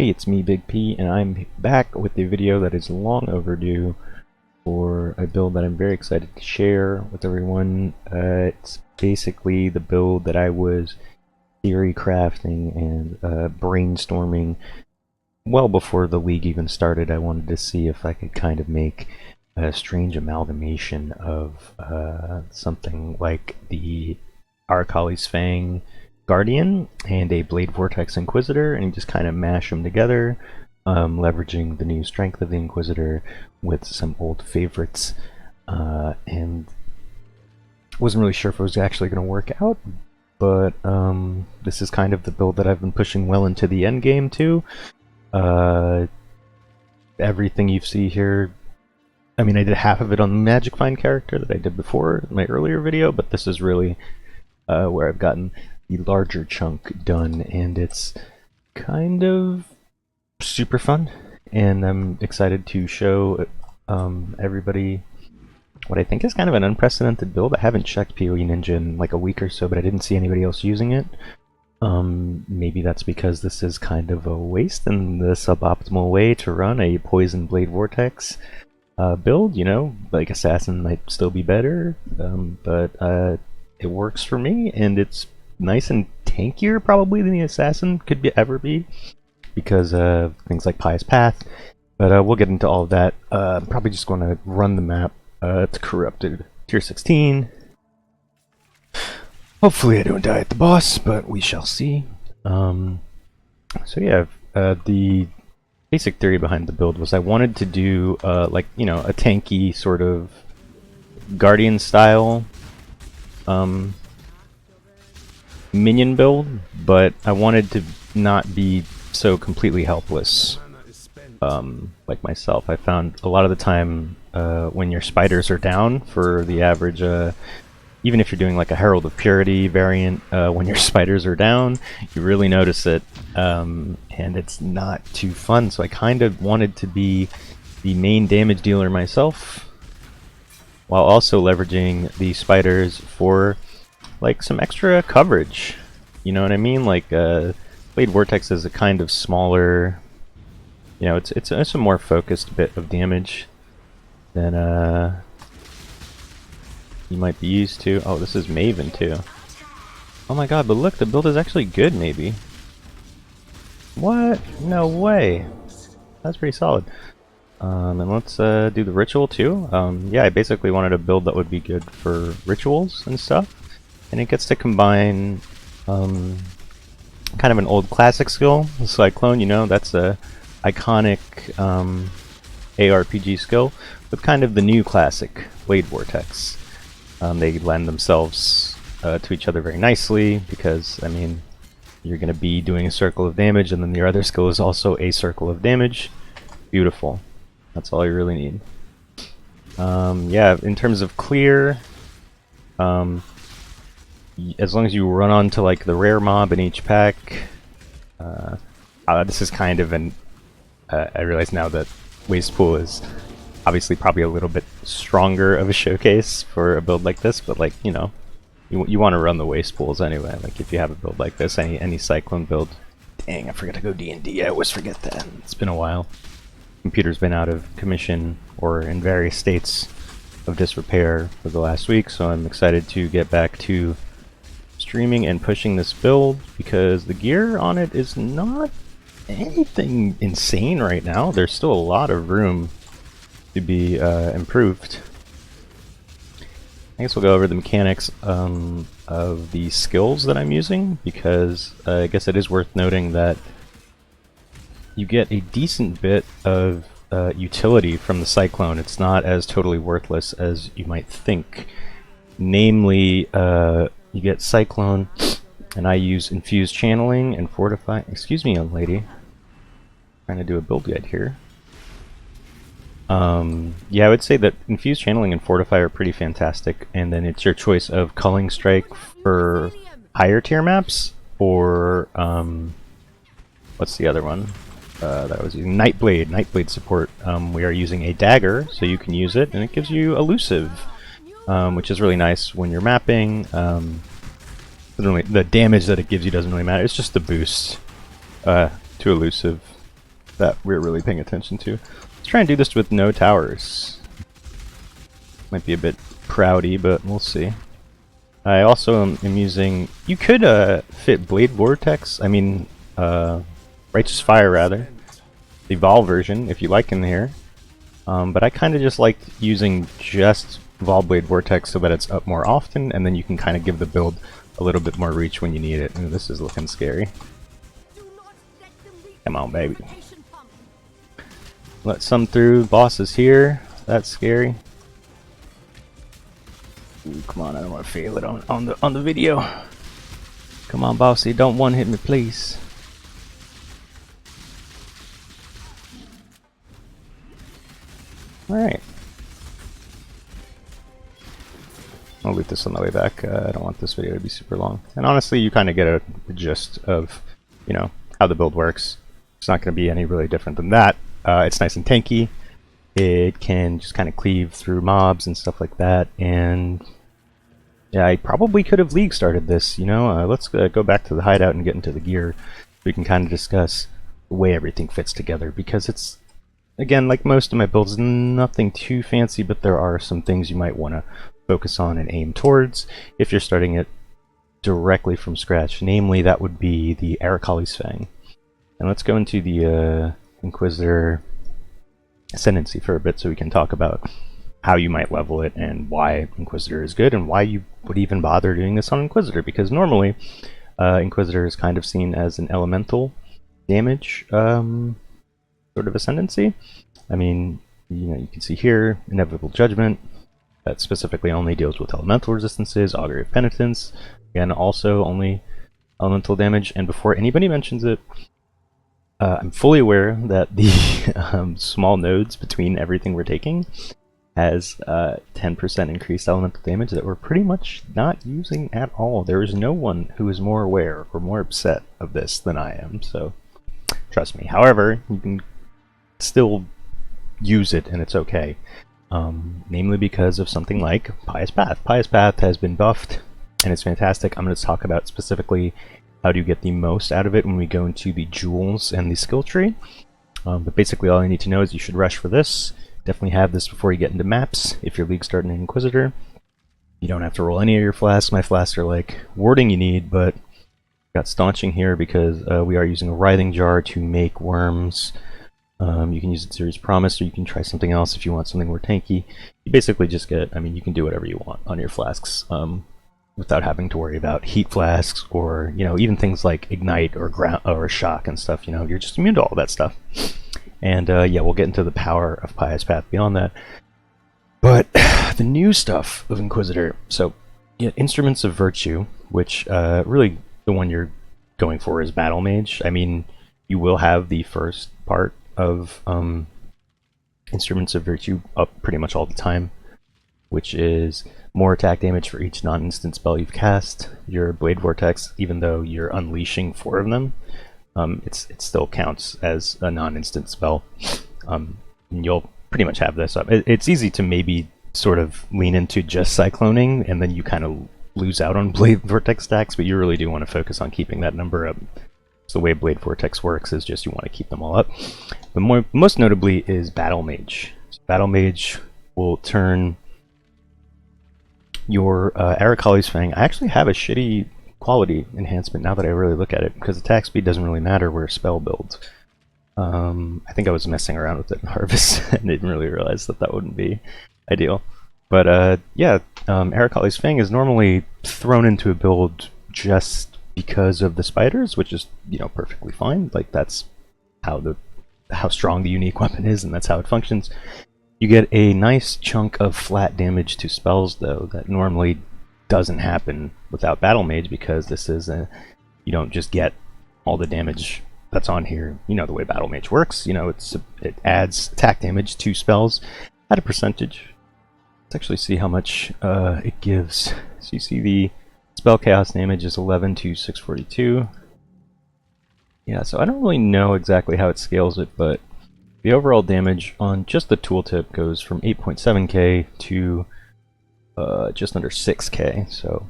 Hey, it's me, Big P, and I'm back with a video that is long overdue for a build that I'm very excited to share with everyone. It's basically the build that I was theory crafting and brainstorming well before the league even started. I wanted to see if I could kind of make a strange amalgamation of something like the Arcali's Fang Guardian and a Blade Vortex Inquisitor, and just kind of mash them together, leveraging the new strength of the Inquisitor with some old favorites, and wasn't really sure if it was actually going to work out, but this is kind of the build that I've been pushing well into the end game too. Everything you see here, I mean, I did half of it on the Magic Find character that I did before in my earlier video, but this is really where I've gotten the larger chunk done, and it's kind of super fun, and I'm excited to show everybody what I think is kind of an unprecedented build. I haven't checked PoE Ninja in like a week or so, but I didn't see anybody else using it. Maybe that's because this is kind of a waste and the suboptimal way to run a Poison Blade Vortex build, you know, like Assassin might still be better, but it works for me, and it's nice and tankier probably than the Assassin could ever be, because of things like Pious Path, but we'll get into all of that. I'm probably just going to run the map. It's corrupted tier 16. Hopefully I don't die at the boss, but we shall see. So yeah, the basic theory behind the build was I wanted to do like, you know, a tanky sort of Guardian style minion build, but I wanted to not be so completely helpless like myself. I found a lot of the time when your spiders are down for the average, even if you're doing like a Herald of Purity variant, when your spiders are down, you really notice it, and it's not too fun. So I kind of wanted to be the main damage dealer myself, while also leveraging the spiders for like some extra coverage. You know what I mean? Like Blade Vortex is a kind of smaller, you know, it's a more focused bit of damage than you might be used to. Oh, this is Maven too. Oh my god, but look, the build is actually good, maybe. What? No way. That's pretty solid. And let's do the ritual too. Yeah, I basically wanted a build that would be good for rituals and stuff. And it gets to combine kind of an old classic skill, the Cyclone, you know, that's a iconic ARPG skill, with kind of the new classic Blade Vortex. They lend themselves to each other very nicely, because, I mean, you're going to be doing a circle of damage, and then your other skill is also a circle of damage. Beautiful. That's all you really need. Yeah, in terms of clear, as long as you run onto like the rare mob in each pack, this is kind of an, I realize now that Waste Pool is obviously probably a little bit stronger of a showcase for a build like this, but like, you know, you want to run the Waste Pools anyway. Like if you have a build like this, any Cyclone build. Dang, I forgot to go D&D. I always forget that. It's been a while. Computer's been out of commission or in various states of disrepair for the last week, so I'm excited to get back to streaming and pushing this build, because the gear on it is not anything insane right now. There's still a lot of room to be improved. I guess we'll go over the mechanics of the skills that I'm using, because I guess it is worth noting that you get a decent bit of utility from the Cyclone. It's not as totally worthless as you might think. Namely, you get Cyclone, and I use Infused Channeling and Fortify. Excuse me, young lady. Trying to do a build guide here. Yeah, I would say that Infused Channeling and Fortify are pretty fantastic, and then it's your choice of Culling Strike for higher tier maps, or what's the other one that I was using? Nightblade. Nightblade support. We are using a dagger, so you can use it, and it gives you elusive, which is really nice when you're mapping. The damage that it gives you doesn't really matter. It's just the boost to elusive that we're really paying attention to. Let's try and do this with no towers. Might be a bit proudy, but we'll see. I also am using... You could fit Blade Vortex, Righteous Fire rather. The Vol version, if you like in here. But I kind of just like using just Vol Blade Vortex so that it's up more often, and then you can kind of give the build a little bit more reach when you need it. Ooh, this is looking scary. Come on, baby. Let some through. Boss is here. That's scary. Ooh, come on, I don't want to fail it on the video. Come on, bossy, don't one hit me, please. Alright. I'll loot this on the way back. I don't want this video to be super long. And honestly, you kind of get a gist of, you know, how the build works. It's not going to be any really different than that. It's nice and tanky. It can just kind of cleave through mobs and stuff like that. And yeah, I probably could have League started this, you know. Let's go back to the hideout and get into the gear. We can kind of discuss the way everything fits together, because it's, again, like most of my builds, nothing too fancy, but there are some things you might want to focus on and aim towards if you're starting it directly from scratch. Namely, that would be the Aracali's Fang. And let's go into the Inquisitor Ascendancy for a bit so we can talk about how you might level it and why Inquisitor is good and why you would even bother doing this on Inquisitor, because normally Inquisitor is kind of seen as an elemental damage sort of ascendancy. I mean, you know, you can see here Inevitable Judgment that specifically only deals with elemental resistances, Augury of Penitence, again also only elemental damage. And before anybody mentions it, I'm fully aware that the small nodes between everything we're taking has 10% increased elemental damage that we're pretty much not using at all. There is no one who is more aware or more upset of this than I am, so trust me. However, you can still use it and it's okay. Namely because of something like Pious Path. Pious Path has been buffed and it's fantastic. I'm going to talk about specifically how do you get the most out of it when we go into the jewels and the skill tree. But basically all you need to know is you should rush for this. Definitely have this before you get into maps if you're League starting an Inquisitor. You don't have to roll any of your flasks. My flasks are like warding you need, but got staunching here because we are using a writhing jar to make worms. You can use it Series Promise, or you can try something else if you want something more tanky. You basically just get, I mean, you can do whatever you want on your flasks without having to worry about heat flasks or, you know, even things like ignite or ground or shock and stuff. You know, you're just immune to all that stuff. And yeah, we'll get into the power of Pious Path beyond that. But the new stuff of Inquisitor, so yeah, Instruments of Virtue, which really the one you're going for is Battlemage. I mean, you will have the first part of Instruments of Virtue up pretty much all the time, which is more attack damage for each non-instant spell you've cast. Your Blade Vortex, even though you're unleashing 4 of them, it still counts as a non-instant spell. And you'll pretty much have this up. It's easy to maybe sort of lean into just cycloning, and then you kind of lose out on Blade Vortex stacks, but you really do want to focus on keeping that number up. So the way Blade Vortex works is just you want to keep them all up. But most notably is Battlemage. So Battlemage will turn your Aracali's Fang. I actually have a shitty quality enhancement now that I really look at it, because attack speed doesn't really matter where a spell builds. I think I was messing around with it in Harvest and didn't really realize that that wouldn't be ideal. But yeah, Aracali's Fang is normally thrown into a build just because of the spiders, which is, you know, perfectly fine. Like, that's how strong the unique weapon is, and that's how it functions. You get a nice chunk of flat damage to spells, though, that normally doesn't happen without Battlemage, because this is you don't just get all the damage that's on here. You know the way Battlemage works. You know, it adds attack damage to spells at a percentage. Let's actually see how much it gives. So you see the spell chaos damage is 11 to 642. Yeah, so I don't really know exactly how it scales it, but the overall damage on just the tooltip goes from 8.7k to just under 6k, so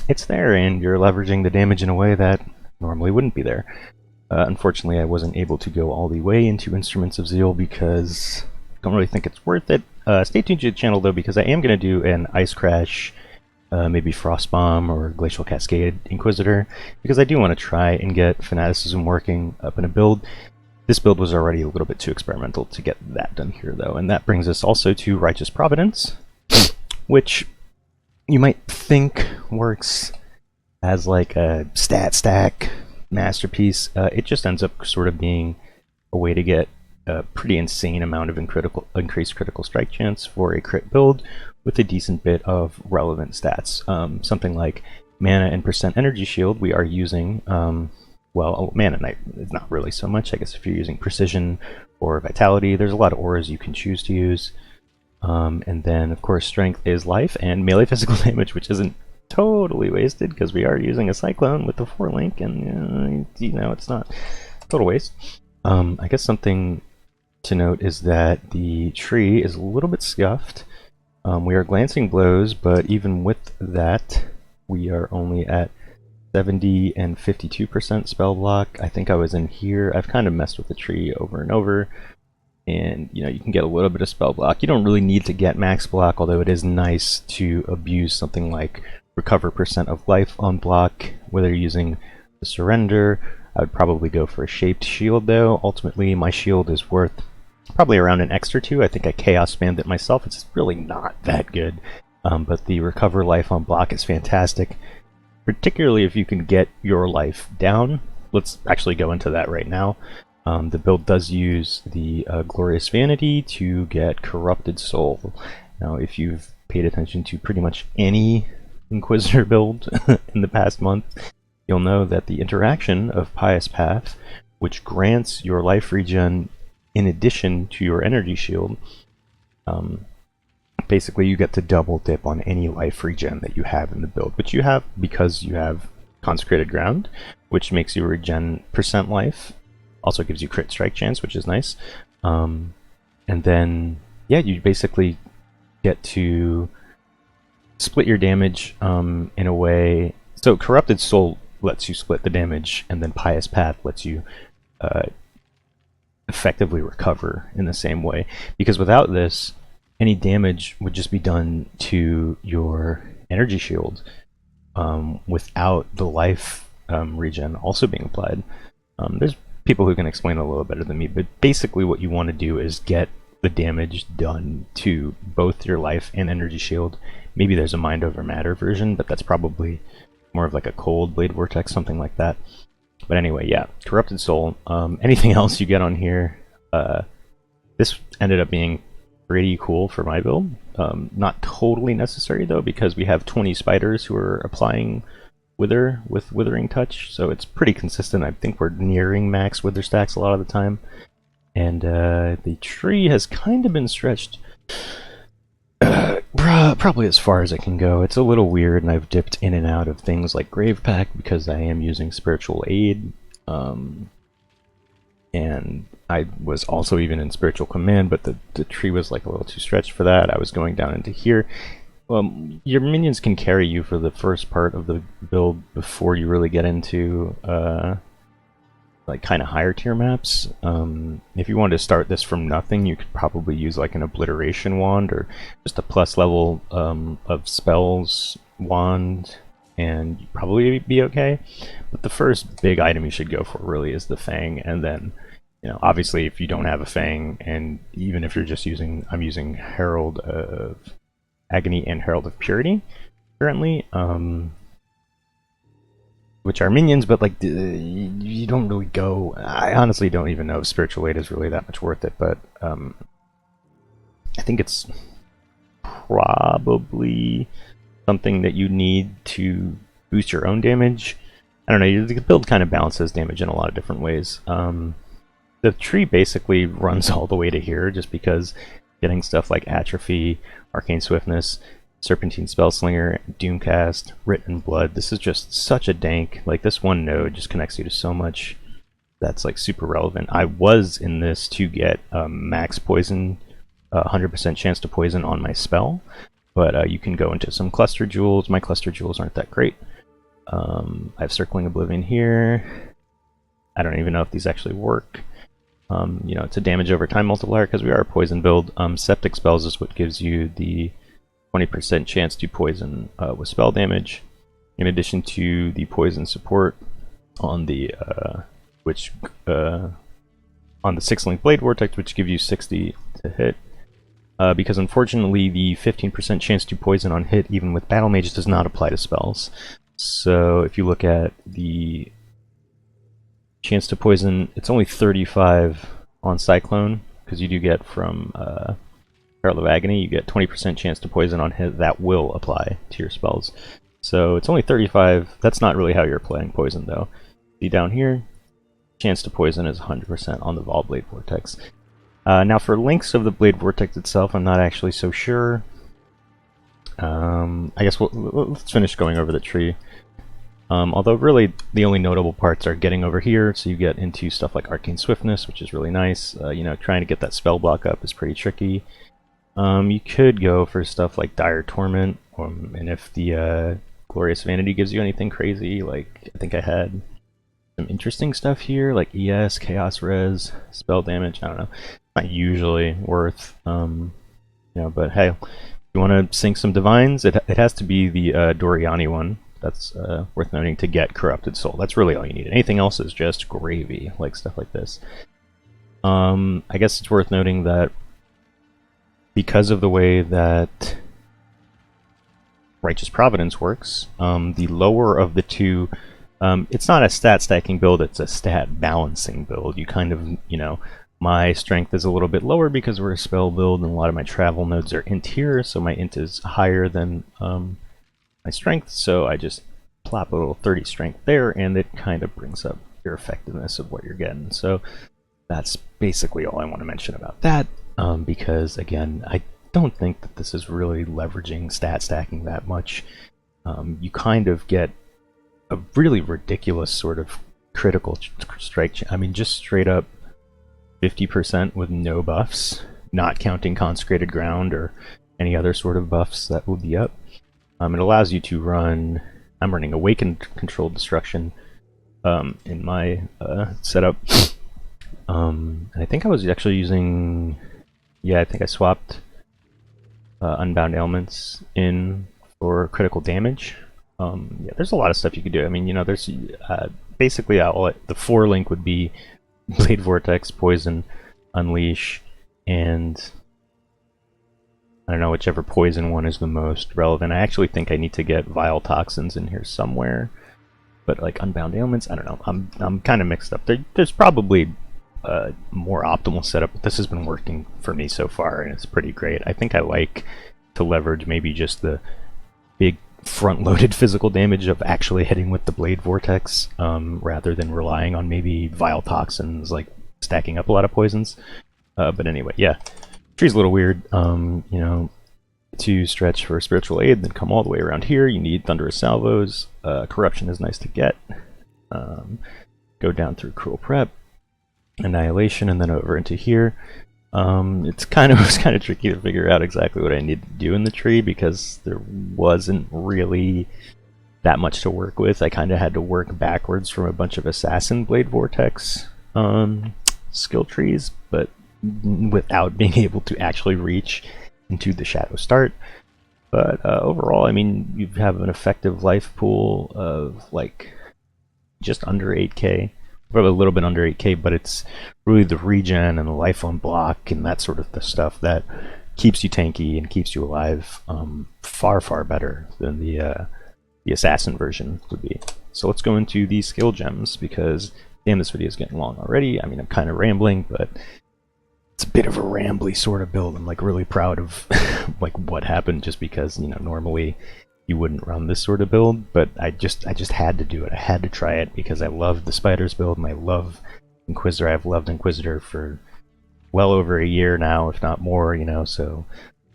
it's there, and you're leveraging the damage in a way that normally wouldn't be there. Unfortunately, I wasn't able to go all the way into Instruments of Zeal because I don't really think it's worth it. Stay tuned to the channel though, because I am going to do an Ice Crash, maybe Frostbomb or Glacial Cascade Inquisitor, because I do want to try and get Fanaticism working up in a build. This build was already a little bit too experimental to get that done here though, and that brings us also to Righteous Providence, which you might think works as like a stat stack masterpiece. It just ends up sort of being a way to get a pretty insane amount of increased critical strike chance for a crit build with a decent bit of relevant stats. Something like mana and percent energy shield we are using, well, mana knight is not really so much. I guess if you're using precision or vitality, there's a lot of auras you can choose to use. And then of course strength is life and melee physical damage, which isn't totally wasted because we are using a cyclone with the 4-link, and you know, it's not total waste. I guess something to note is that the tree is a little bit scuffed. We are glancing blows, but even with that, we are only at 70 and 52% spell block. I think I was in here. I've kind of messed with the tree over and over, and you know, you can get a little bit of spell block. You don't really need to get max block, although it is nice to abuse something like recover percent of life on block, whether you're using the surrender. I would probably go for a shaped shield though. Ultimately, my shield is worth probably around an extra 2. I think I chaos spammed it myself. It's really not that good, but the recover life on block is fantastic, particularly if you can get your life down. Let's actually go into that right now. The build does use the Glorious Vanity to get Corrupted Soul. Now, if you've paid attention to pretty much any Inquisitor build in the past month, you'll know that the interaction of Pious Path, which grants your life regen in addition to your energy shield, basically you get to double dip on any life regen that you have in the build, which you have because you have Consecrated Ground, which makes you regen percent life, also gives you crit strike chance, which is nice. And then, yeah, you basically get to split your damage in a way. So Corrupted Soul lets you split the damage, and then Pious Path lets you effectively recover in the same way. Because without this, any damage would just be done to your energy shield without the life regen also being applied. There's people who can explain it a little better than me, but basically what you want to do is get the damage done to both your life and energy shield. Maybe there's a Mind Over Matter version, but that's probably more of like a Cold Blade Vortex, something like that. But anyway, yeah, Corrupted Soul. Anything else you get on here, this ended up being pretty cool for my build. Not totally necessary though, because we have 20 spiders who are applying Wither with Withering Touch, so it's pretty consistent. I think we're nearing max Wither stacks a lot of the time. And the tree has kind of been stretched probably as far as it can go. It's a little weird, and I've dipped in and out of things like Grave Pact because I am using Spiritual Aid. And I was also even in Spiritual Command, but the tree was like a little too stretched for that. I was going down into here. Your minions can carry you for the first part of the build before you really get into like kind of higher tier maps. If you wanted to start this from nothing, you could probably use like an Obliteration Wand or just a plus level of spells wand, and you'd probably be okay. But the first big item you should go for really is the Fang, and then, you know, obviously if you don't have a Fang, and even if you're just using, I'm using Herald of Agony and Herald of Purity currently, which are minions, but like you don't really go. I honestly don't even know if Spiritual Aid is really that much worth it, but I think it's probably something that you need to boost your own damage. I don't know, the build kind of balances damage in a lot of different ways. The tree basically runs all the way to here just because getting stuff like Atrophy, Arcane Swiftness, Serpentine Spellslinger, Doomcast, Written Blood, this is just such a dank, like this one node just connects you to so much that's like super relevant. I was in this to get max poison, 100% chance to poison on my spell, but you can go into some Cluster Jewels. My Cluster Jewels aren't that great. I have Circling Oblivion here. I don't even know if these actually work. You know, it's a damage over time multiplier because we are a poison build. Septic spells is what gives you the 20% chance to poison with spell damage, in addition to the poison support on the on the 6-link blade vortex, which gives you 60 to hit. Because unfortunately, the 15% chance to poison on hit, even with Battlemage, does not apply to spells. So if you look at the chance to poison, it's only 35 on Cyclone, because you do get from Herald of Agony, you get 20% chance to poison on hit. That will apply to your spells. So it's only 35. That's not really how you're playing poison, though. See down here, chance to poison is 100% on the Vol Blade Vortex. Now for links of the Blade Vortex itself, I'm not actually so sure. I guess let's finish going over the tree. Although really the only notable parts are getting over here, so you get into stuff like Arcane Swiftness, which is really nice. You know, trying to get that spell block up is pretty tricky. You could go for stuff like Dire Torment, and if the Glorious Vanity gives you anything crazy, like I think I had some interesting stuff here, like ES, Chaos Res, spell damage, I don't know. Not usually worth, you know, but hey, if you want to sink some Divines, it has to be the Doriani one. That's worth noting to get Corrupted Soul. That's really all you need. Anything else is just gravy, like stuff like this. I guess it's worth noting that because of the way that Righteous Providence works, the lower of the two, it's not a stat stacking build, it's a stat balancing build. You kind of, you know, my strength is a little bit lower because we're a spell build, and a lot of my travel nodes are int here, so my int is higher than my strength, so I just plop a little 30 strength there, and it kind of brings up your effectiveness of what you're getting. So that's basically all I want to mention about that, because again, I don't think that this is really leveraging stat stacking that much. You kind of get a really ridiculous sort of critical strike. I mean, just straight up 50% with no buffs, not counting Consecrated Ground or any other sort of buffs that will be up. It allows you to run, I'm running Awakened Controlled Destruction in my setup. And I think I was actually using, yeah, I think I swapped Unbound Ailments in for critical damage. Yeah, there's a lot of stuff you could do. I mean, you know, there's basically the 4-link would be Blade Vortex, Poison, Unleash, and I don't know, whichever poison one is the most relevant. I actually think I need to get Vile Toxins in here somewhere, but like Unbound Ailments, I don't know. I'm kind of mixed up. There's probably a more optimal setup, but this has been working for me so far, and it's pretty great. I think I like to leverage maybe just the big front-loaded physical damage of actually hitting with the Blade Vortex, rather than relying on maybe Vile Toxins, like stacking up a lot of poisons. But anyway, yeah. Tree's a little weird. You know, to stretch for Spiritual Aid, then come all the way around here. You need Thunderous Salvos. Corruption is nice to get. Go down through Cruel Prep, Annihilation, and then over into here. It was kind of tricky to figure out exactly what I need to do in the tree because there wasn't really that much to work with. I kind of had to work backwards from a bunch of Assassin Blade Vortex skill trees, but without being able to actually reach into the Shadow Start. But overall, I mean, you have an effective life pool of like just under 8k. Probably a little bit under 8k, but it's really the regen and the life on block and that sort of the stuff that keeps you tanky and keeps you alive far better than the assassin version would be. So let's go into these skill gems because damn, this video is getting long already. I mean, I'm kind of rambling, but it's a bit of a rambly sort of build. I'm like really proud of like what happened, just because, you know, normally you wouldn't run this sort of build, but I just had to do it. I had to try it because I love the Spiders build and I love Inquisitor. I've loved Inquisitor for well over a year now, if not more, you know, so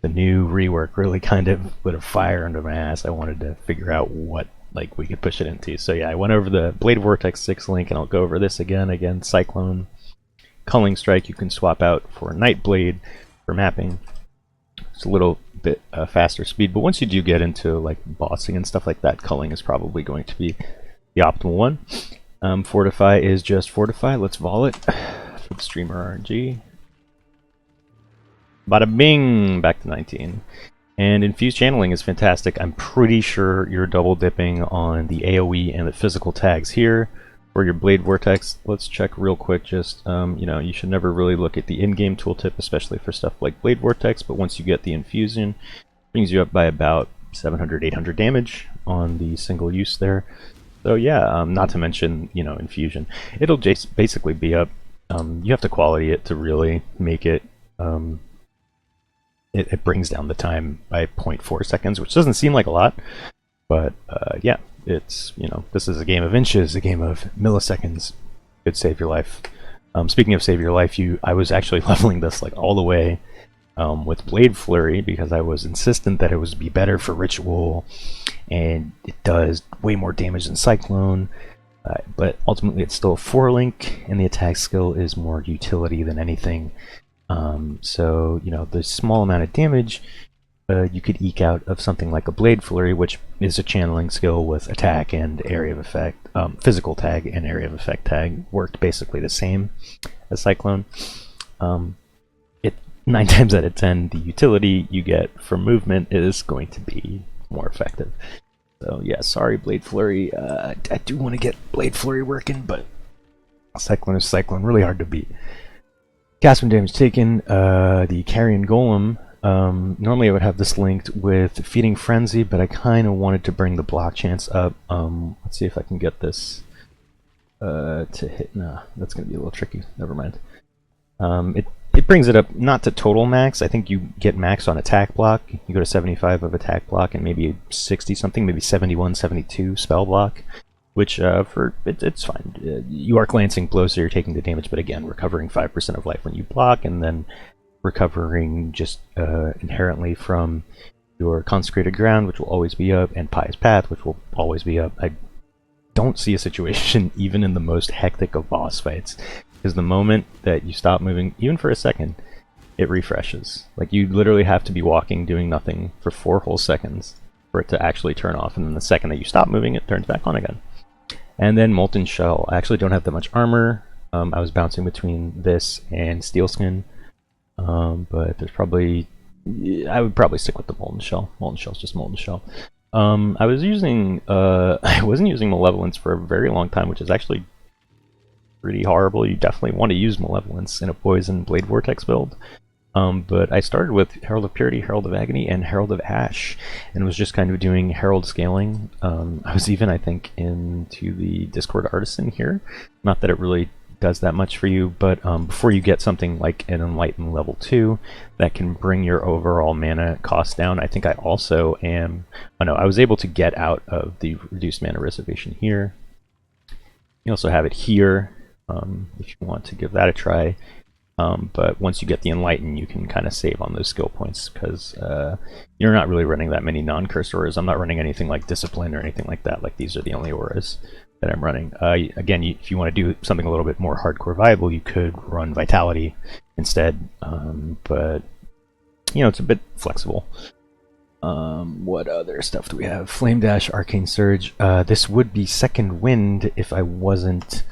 the new rework really kind of lit a fire under my ass. I wanted to figure out what like we could push it into. So yeah, I went over the Blade Vortex 6-link, and I'll go over this again. Cyclone, Culling Strike you can swap out for Nightblade for mapping. It's a little bit faster speed, but once you do get into like bossing and stuff like that, Culling is probably going to be the optimal one. Fortify is just Fortify. Let's vol it for the streamer RNG. Bada bing! Back to 19. And Infused Channeling is fantastic. I'm pretty sure you're double dipping on the AoE and the physical tags here for your Blade Vortex. Let's check real quick. Just, you know, you should never really look at the in-game tooltip, especially for stuff like Blade Vortex, but once you get the Infusion, it brings you up by about 700, 800 damage on the single use there. So yeah, not to mention, you know, Infusion. It'll just basically be up. You have to quality it to really make it, it brings down the time by 0.4 seconds, which doesn't seem like a lot, but yeah, it's, you know, this is a game of inches, a game of milliseconds. Could save your life. Speaking of save your life, I was actually leveling this like all the way with Blade Flurry because I was insistent that it would be better for Ritual, and it does way more damage than Cyclone, but ultimately it's still a 4-link, and the attack skill is more utility than anything. So, you know, the small amount of damage you could eke out of something like a Blade Flurry, which is a channeling skill with attack and area of effect, physical tag and area of effect tag worked basically the same as Cyclone. 9 times out of 10, the utility you get from movement is going to be more effective. So yeah, sorry Blade Flurry. I do want to get Blade Flurry working, but Cyclone is Cyclone, really hard to beat. Cast when damage taken, the Carrion Golem. Normally I would have this linked with Feeding Frenzy, but I kind of wanted to bring the block chance up. Let's see if I can get this to hit. Nah, that's going to be a little tricky. Never mind. It brings it up not to total max. I think you get max on attack block. You go to 75 of attack block and maybe 60 something, maybe 71, 72 spell block, which it's fine. You are glancing blow, so you're taking the damage, but again, recovering 5% of life when you block, and then recovering just inherently from your Consecrated Ground, which will always be up, and Pious Path, which will always be up. I don't see a situation, even in the most hectic of boss fights, because the moment that you stop moving, even for a second, it refreshes. Like, you literally have to be walking, doing nothing for 4 whole seconds for it to actually turn off, and then the second that you stop moving, it turns back on again. And then Molten Shell. I actually don't have that much armor. I was bouncing between this and Steelskin, but there's probably... I would probably stick with the Molten Shell. Molten Shell's just Molten Shell. I was using... I wasn't using Malevolence for a very long time, which is actually pretty horrible. You definitely want to use Malevolence in a Poison Blade Vortex build. But I started with Herald of Purity, Herald of Agony, and Herald of Ash, and was just kind of doing Herald scaling. I was even, I think, into the Discord Artisan here. Not that it really does that much for you, but before you get something like an Enlighten level 2 that can bring your overall mana cost down, I think I also am... Oh no, I was able to get out of the reduced mana reservation here. You also have it here, if you want to give that a try. But once you get the Enlighten, you can kind of save on those skill points, because you're not really running that many non-cursed auras. I'm not running anything like Discipline or anything like that. Like, these are the only auras that I'm running. Again, if you want to do something a little bit more hardcore viable, you could run Vitality instead. But, you know, it's a bit flexible. What other stuff do we have? Flame Dash, Arcane Surge. This would be Second Wind if I wasn't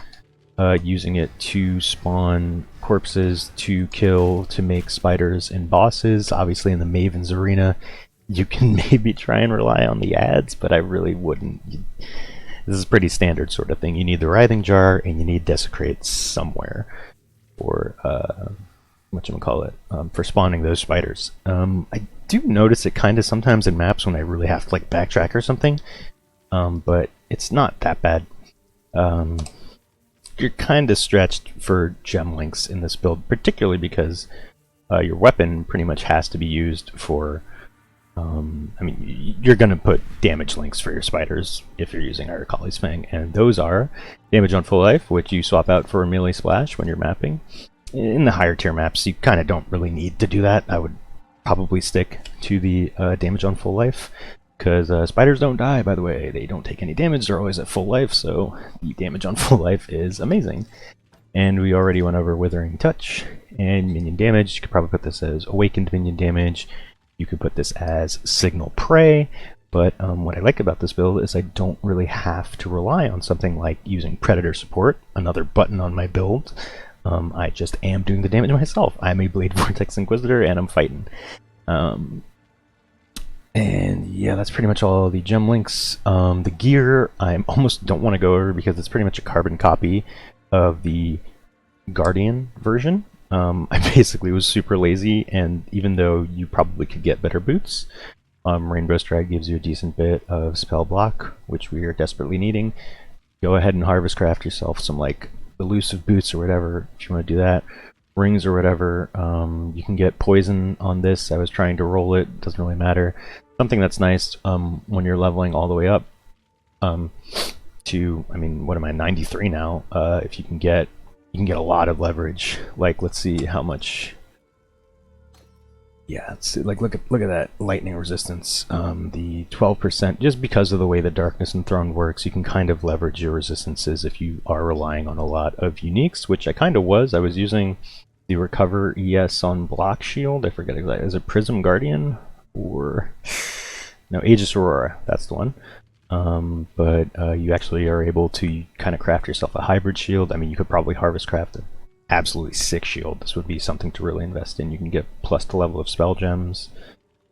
using it to spawn corpses, to kill, to make spiders and bosses. Obviously in the Maven's arena, you can maybe try and rely on the ads, but I really wouldn't. This is pretty standard sort of thing. You need the Writhing Jar, and you need Desecrate somewhere for, whatchamacallit, for spawning those spiders. I do notice it kind of sometimes in maps when I really have to like backtrack or something, but it's not that bad. You're kind of stretched for gem links in this build, particularly because your weapon pretty much has to be used for... I mean, you're going to put damage links for your spiders if you're using Irakali's Fang, and those are damage on full life, which you swap out for a melee splash when you're mapping. In the higher tier maps, you kind of don't really need to do that. I would probably stick to the damage on full life, because spiders don't die, by the way. They don't take any damage. They're always at full life, so the damage on full life is amazing. And we already went over Withering Touch and minion damage. You could probably put this as Awakened minion damage. You could put this as Signal Prey, But what I like about this build is I don't really have to rely on something like using Predator support, another button on my build. I just am doing the damage myself. I'm a Blade Vortex Inquisitor and I'm fighting. And yeah, that's pretty much all the gem links. The gear, I almost don't want to go over because it's pretty much a carbon copy of the Guardian version. I basically was super lazy, and even though you probably could get better boots, Rainbow Strike gives you a decent bit of spell block, which we are desperately needing. Go ahead and harvest craft yourself some like elusive boots or whatever if you want to do that. Rings or whatever. You can get poison on this. I was trying to roll it, doesn't really matter. Something that's nice when you're leveling all the way up to, I mean, what am I, 93 now? If you can get a lot of leverage. Like, let's see how much. Yeah, it's like look at that lightning resistance. The 12%, just because of the way the Darkness Enthroned works, you can kind of leverage your resistances if you are relying on a lot of uniques, which I kind of was. I was using the Recover ES on Block Shield. I forget exactly. Is it Prism Guardian or no, Aegis Aurora? That's the one. But you actually are able to kind of craft yourself a hybrid shield. I mean, you could probably harvest craft an absolutely sick shield. This would be something to really invest in. You can get plus the level of spell gems,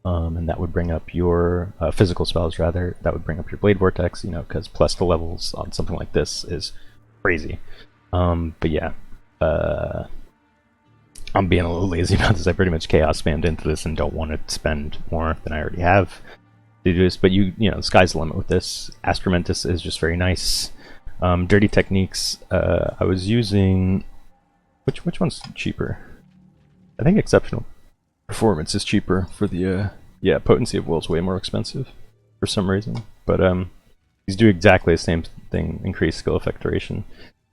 and that would bring up your physical spells, rather. That would bring up your Blade Vortex, you know, because plus the levels on something like this is crazy. But yeah, I'm being a little lazy about this. I pretty much chaos spammed into this and don't want to spend more than I already have to do this. But you know, the sky's the limit with this. Astromentus is just very nice. Dirty Techniques. I was using. Which one's cheaper? I think Exceptional Performance is cheaper for the yeah, Potency of Will is way more expensive for some reason. But these do exactly the same thing, increase skill effect duration.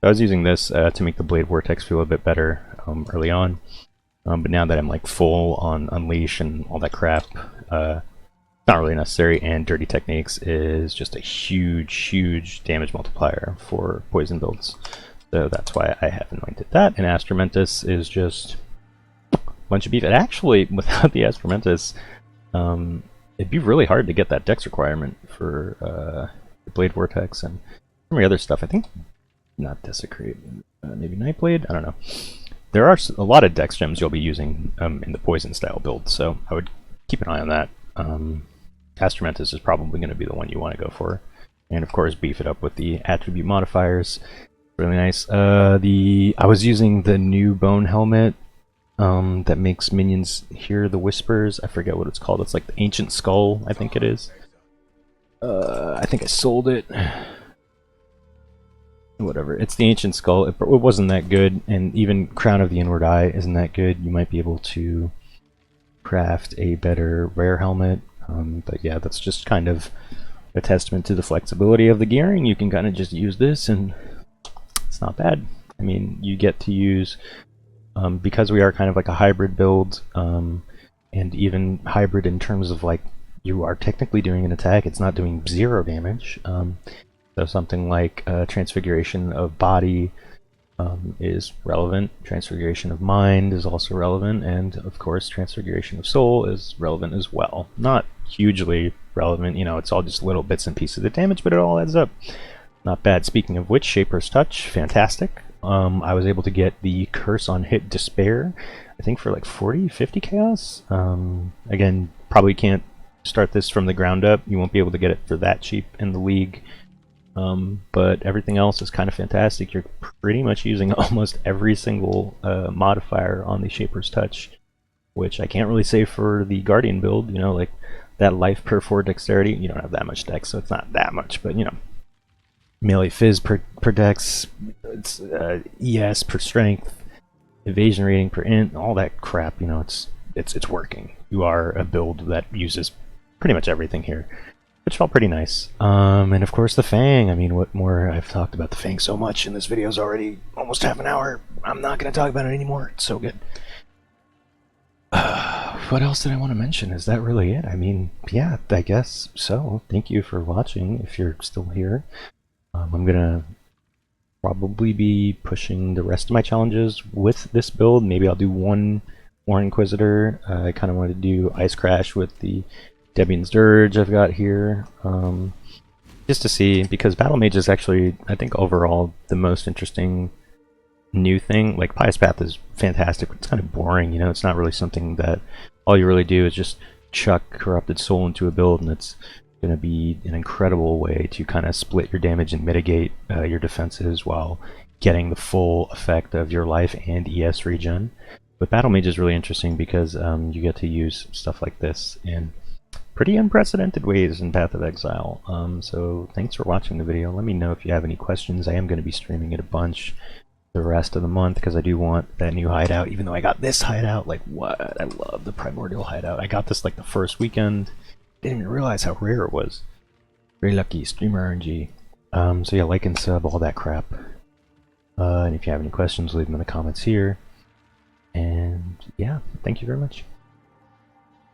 I was using this to make the Blade Vortex feel a bit better early on. But now that I'm like full on Unleash and all that crap, not really necessary. And Dirty Techniques is just a huge damage multiplier for poison builds. So that's why I have anointed that. And Astromentus is just a bunch of beef. And actually, without the Astromentus, it'd be really hard to get that dex requirement for Blade Vortex and some of the other stuff. I think not Desecrate, maybe Nightblade? I don't know. There are a lot of dex gems you'll be using in the poison style build, so I would keep an eye on that. Astromentus is probably going to be the one you want to go for. And of course, beef it up with the attribute modifiers. Really nice. I was using the new bone helmet that makes minions hear the whispers. I forget what it's called. It's like the Ancient Skull, I think it is. I think I sold it. Whatever. It's the Ancient Skull. It wasn't that good, and even Crown of the Inward Eye isn't that good. You might be able to craft a better rare helmet. But yeah, that's just kind of a testament to the flexibility of the gearing. You can kind of just use this and it's not bad. I mean, you get to use, because we are kind of like a hybrid build, and even hybrid in terms of like, you are technically doing an attack, it's not doing 0 damage. So something like Transfiguration of Body is relevant, Transfiguration of Mind is also relevant, and of course Transfiguration of Soul is relevant as well. Not hugely relevant, you know, it's all just little bits and pieces of damage, but it all adds up. Not bad. Speaking of which, Shaper's Touch, fantastic. I was able to get the Curse on Hit Despair, I think for like 40, 50 chaos. Again, probably can't start this from the ground up. You won't be able to get it for that cheap in the league. But everything else is kind of fantastic. You're pretty much using almost every single modifier on the Shaper's Touch, which I can't really say for the Guardian build. You know, like that life per 4 dexterity. You don't have that much dex, so it's not that much, but you know. Melee Fizz per dex, it's ES per strength, evasion rating per int, all that crap. You know, it's working. You are a build that uses pretty much everything here, which felt pretty nice. And of course the Fang. I mean, what more? I've talked about the Fang so much, and this video's already almost half an hour. I'm not going to talk about it anymore. It's so good. What else did I want to mention? Is that really it? I mean, yeah, I guess so. Thank you for watching if you're still here. I'm gonna probably be pushing the rest of my challenges with this build. Maybe I'll do one more Inquisitor. I kind of wanted to do Ice Crash with the Debian's Dirge I've got here. Just to see, because Battlemage is actually, I think, overall the most interesting new thing. Like, Pious Path is fantastic, but it's kind of boring, you know? It's not really something that all you really do is just chuck Corrupted Soul into a build, and it's going to be an incredible way to kind of split your damage and mitigate your defenses while getting the full effect of your life and ES regen. But Battlemage is really interesting because you get to use stuff like this in pretty unprecedented ways in Path of Exile. So thanks for watching the video. Let me know if you have any questions. I am going to be streaming it a bunch the rest of the month because I do want that new hideout, even though I got this hideout. Like, what? I love the Primordial hideout. I got this like the first weekend. Didn't even realize how rare it was. Very lucky. Streamer RNG. So yeah, like and sub, all that crap. And if you have any questions, leave them in the comments here. And yeah, thank you very much.